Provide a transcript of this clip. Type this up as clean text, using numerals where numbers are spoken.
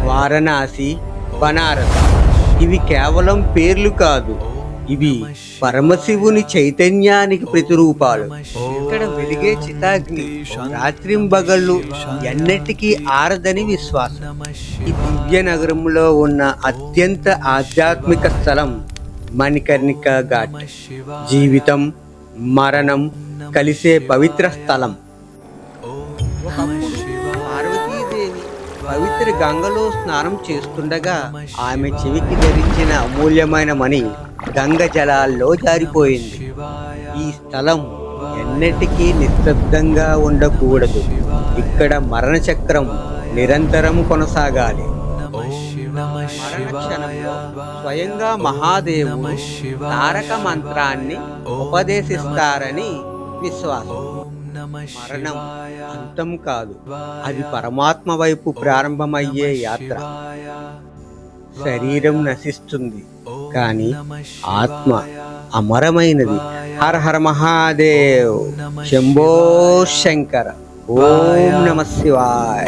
వారణాసి, బనారస్ ఇవి కేవలం పేర్లు కాదు, ఇవి పరమశివుని చైతన్యానికి ప్రతిరూపాలు. ఇక్కడ వెలిగే చితాగ్ని రాత్రింబగళ్ళు ఎన్నటికీ ఆరదని విశ్వాసం. ఈ దివ్య నగరంలో ఉన్న అత్యంత ఆధ్యాత్మిక స్థలం మణికర్ణికా ఘాట్. జీవితం, మరణం కలిసే పవిత్ర స్థలం. పార్వతీదేవి పవిత్ర గంగలో స్నానం చేస్తుండగా ఆమె చెవికి ధరించిన అమూల్యమైన మణి గంగ జలాల్లో జారిపోయింది. ఈ స్థలం ఎన్నటికీ నిశ్శబ్దంగా ఉండకూడదు. ఇక్కడ మరణచక్రం నిరంతరం కొనసాగాలి. మరణ క్షణంలో స్వయంగా మహాదేవుడు తారక మంత్రాన్ని ఉపదేశిస్తారని విశ్వాసం. మరణం అంతం కాదు, అది పరమాత్మ వైపు ప్రారంభమయ్యే యాత్ర. శరీరం నశిస్తుంది, కానీ ఆత్మ అమరమైనది. హర హర మహాదేవ్, శంభో శంకర, ఓం నమ శివాయ.